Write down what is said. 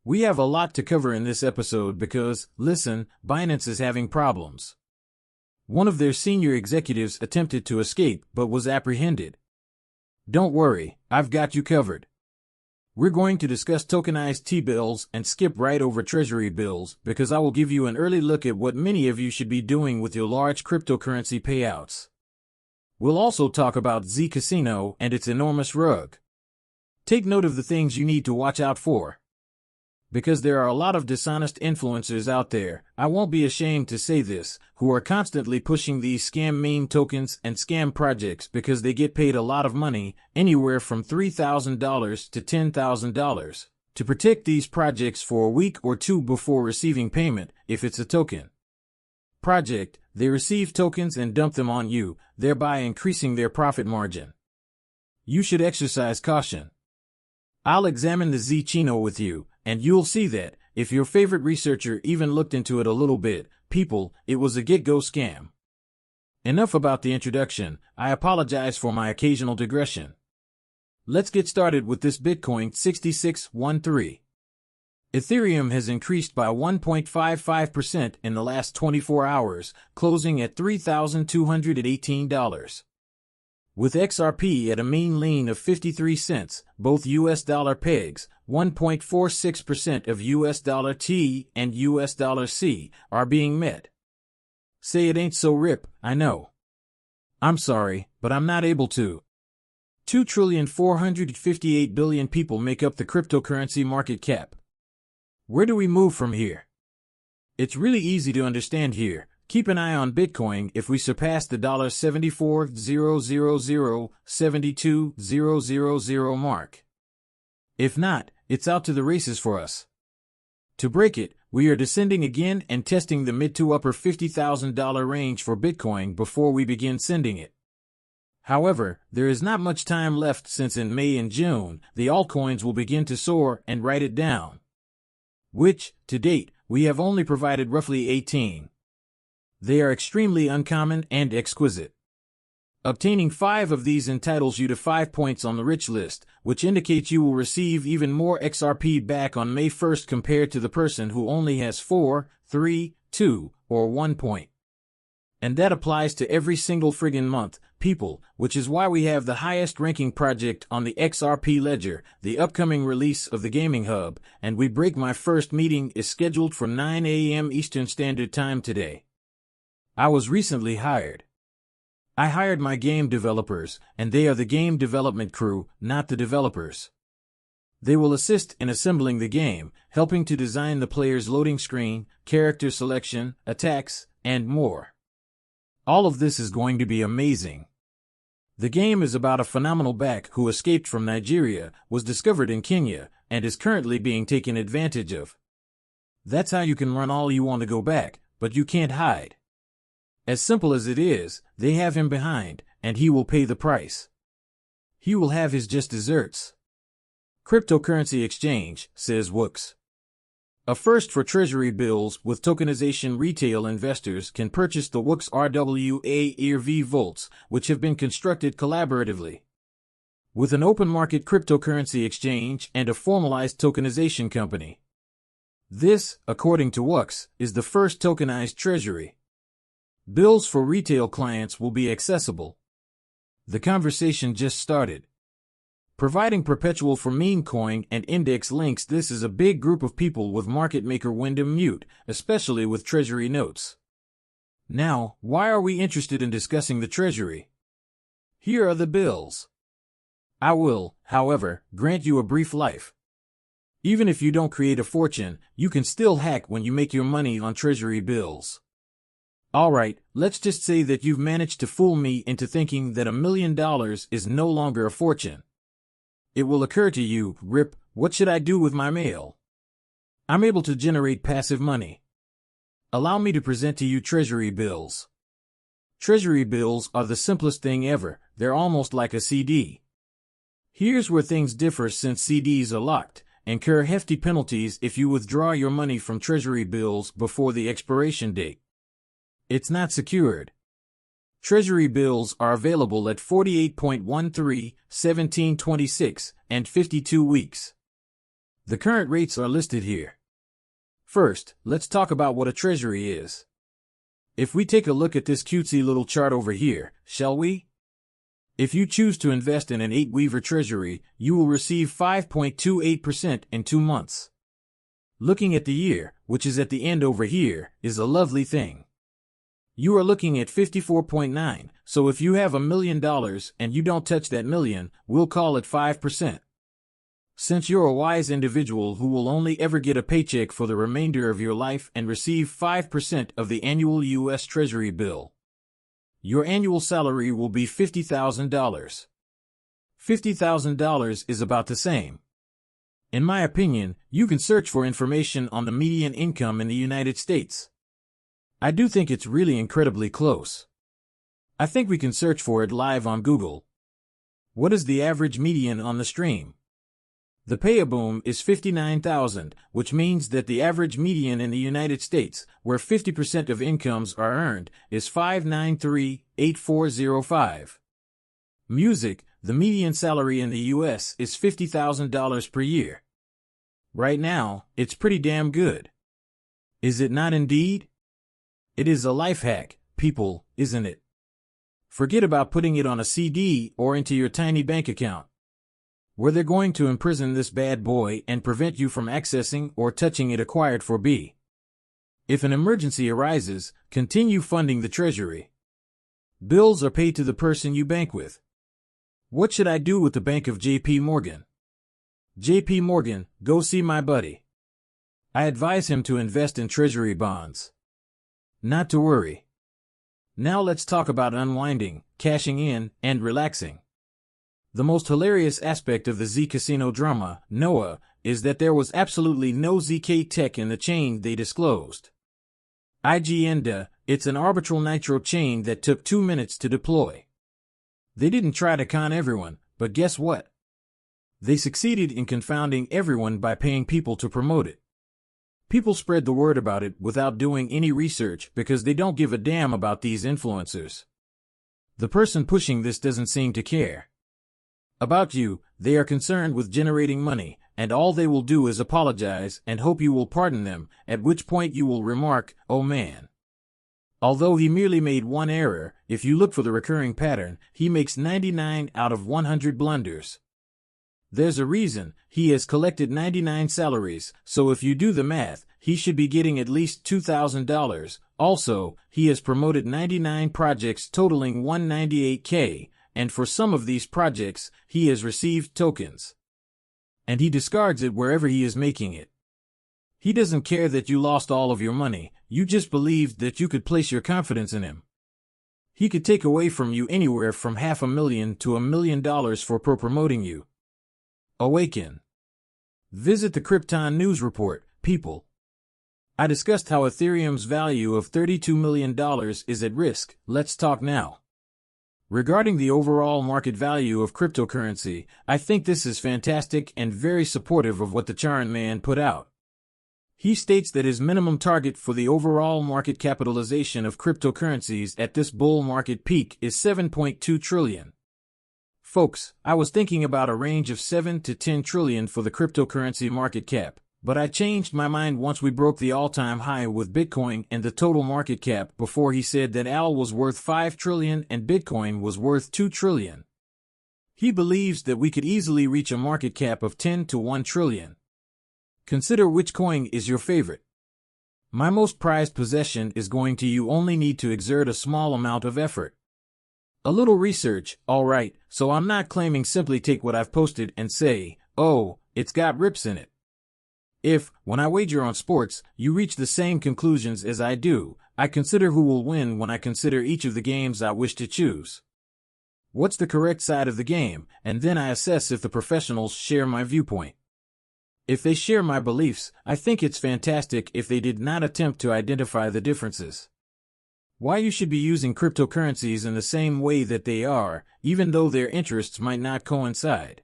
We have a lot to cover in this episode because, listen, Binance is having problems. One of their senior executives attempted to escape but was apprehended. Don't worry, I've got you covered. We're going to discuss tokenized T-bills and skip right over treasury bills because I will give you an early look at what many of you should be doing with your large cryptocurrency payouts. We'll also talk about Z Casino and its enormous rug. Take note of the things you need to watch out for. Because there are a lot of dishonest influencers out there, I won't be ashamed to say this, who are constantly pushing these scam meme tokens and scam projects because they get paid a lot of money, anywhere from $3,000 to $10,000, to protect these projects for a week or two before receiving payment, if it's a token project. They receive tokens and dump them on you, thereby increasing their profit margin. You should exercise caution. I'll examine the Z Chino with you, and you'll see that, if your favorite researcher even looked into it a little bit, people, it was a get-go scam. Enough about the introduction. I apologize for my occasional digression. Let's get started with this Bitcoin 6613. Ethereum has increased by 1.55% in the last 24 hours, closing at $3,218. With XRP at a mean lean of 53 cents, both US dollar pegs, 1.46% of US dollar T and US dollar C, are being met. Say it ain't so, Rip, I know. I'm sorry, but I'm not able to. 2,458 billion people make up the cryptocurrency market cap. Where do we move from here? It's really easy to understand here. Keep an eye on Bitcoin if we surpass the $74,000-72,000 mark. If not, it's out to the races for us. To break it, we are descending again and testing the mid to upper $50,000 range for Bitcoin before we begin sending it. However, there is not much time left since in May and June, the altcoins will begin to soar and write it down. Which, to date, we have only provided roughly 18. They are extremely uncommon and exquisite. Obtaining 5 of these entitles you to 5 points on the rich list, which indicates you will receive even more XRP back on May 1st compared to the person who only has 4, 3, 2, or 1 point. And that applies to every single friggin' month, people, which is why we have the highest ranking project on the XRP ledger, the upcoming release of the Gaming Hub, and we break my first meeting is scheduled for 9 a.m. Eastern Standard Time today. I was recently hired. I hired my game developers, and they are the game development crew, not the developers. They will assist in assembling the game, helping to design the player's loading screen, character selection, attacks, and more. All of this is going to be amazing. The game is about a phenomenal back who escaped from Nigeria, was discovered in Kenya, and is currently being taken advantage of. That's how you can run all you want to go back, but you can't hide. As simple as it is, they have him behind, and he will pay the price. He will have his just desserts. Cryptocurrency exchange, says Wooks. A first for treasury bills with tokenization. Retail investors can purchase the Wooks RWA ERV vaults, which have been constructed collaboratively with an open market cryptocurrency exchange and a formalized tokenization company. This, according to Wooks, is the first tokenized treasury. Bills for retail clients will be accessible. The conversation just started. Providing perpetual for meme coin and index links. This is a big group of people with market maker Wyndham Mute, especially with treasury notes. Now, why are we interested in discussing the treasury? Here are the bills. I will, however, grant you a brief life. Even if you don't create a fortune, you can still hack when you make your money on treasury bills. Alright, let's just say that you've managed to fool me into thinking that $1 million is no longer a fortune. It will occur to you, Rip, what should I do with my mail? I'm able to generate passive money. Allow me to present to you treasury bills. Treasury bills are the simplest thing ever. They're almost like a CD. Here's where things differ since CDs are locked. Incur hefty penalties if you withdraw your money from treasury bills before the expiration date. It's not secured. Treasury bills are available at 48.13, 1726, and 52 weeks. The current rates are listed here. First, let's talk about what a treasury is. If we take a look at this cutesy little chart over here, shall we? If you choose to invest in an 8-weaver treasury, you will receive 5.28% in 2 months. Looking at the year, which is at the end over here, is a lovely thing. You are looking at 54.9, so if you have $1 million and you don't touch that million, we'll call it 5%. Since you're a wise individual who will only ever get a paycheck for the remainder of your life and receive 5% of the annual U.S. Treasury bill, your annual salary will be $50,000. $50,000 is about the same. In my opinion, you can search for information on the median income in the United States. I do think it's really incredibly close. I think we can search for it live on Google. What is the average median on the stream? The pay-a-boom is $59,000, which means that the average median in the United States, where 50% of incomes are earned, is $593,8405. Music, the median salary in the U.S. is $50,000 per year. Right now, it's pretty damn good. Is it not indeed? It is a life hack, people, isn't it? Forget about putting it on a CD or into your tiny bank account, where they're going to imprison this bad boy and prevent you from accessing or touching it acquired for B. If an emergency arises, continue funding the Treasury. Bills are paid to the person you bank with. What should I do with the Bank of J.P. Morgan? J.P. Morgan, go see my buddy. I advise him to invest in Treasury bonds. Not to worry. Now let's talk about unwinding, cashing in, and relaxing. The most hilarious aspect of the Z Casino drama, Noah, is that there was absolutely no ZK tech in the chain they disclosed. IGNDA, it's an arbitral nitro chain that took 2 minutes to deploy. They didn't try to con everyone, but guess what? They succeeded in confounding everyone by paying people to promote it. People spread the word about it without doing any research because they don't give a damn about these influencers. The person pushing this doesn't seem to care about you. They are concerned with generating money, and all they will do is apologize and hope you will pardon them, at which point you will remark, "Oh man." Although he merely made one error, if you look for the recurring pattern, he makes 99 out of 100 blunders. There's a reason. He has collected 99 salaries, so if you do the math, he should be getting at least $2,000. Also, he has promoted 99 projects totaling $198K, and for some of these projects, he has received tokens. And he discards it wherever he is making it. He doesn't care that you lost all of your money, you just believed that you could place your confidence in him. He could take away from you anywhere from $500,000 to $1 million for promoting you. Awaken. Visit the Krypton News Report, people. I discussed how Ethereum's value of $32 million is at risk. Let's talk now. Regarding the overall market value of cryptocurrency, I think this is fantastic and very supportive of what the Charn man put out. He states that his minimum target for the overall market capitalization of cryptocurrencies at this bull market peak is $7.2 trillion. Folks, I was thinking about a range of $7 to $10 trillion for the cryptocurrency market cap, but I changed my mind once we broke the all-time high with Bitcoin and the total market cap before he said that AL was worth $5 trillion and Bitcoin was worth $2 trillion. He believes that we could easily reach a market cap of 10 to 1 trillion. Consider which coin is your favorite. My most prized possession is going to you only need to exert a small amount of effort. A little research, alright, so I'm not claiming simply take what I've posted and say, oh, it's got rips in it. If, when I wager on sports, you reach the same conclusions as I do, I consider who will win when I consider each of the games I wish to choose. What's the correct side of the game, and then I assess if the professionals share my viewpoint. If they share my beliefs, I think it's fantastic if they did not attempt to identify the differences. Why you should be using cryptocurrencies in the same way that they are, even though their interests might not coincide.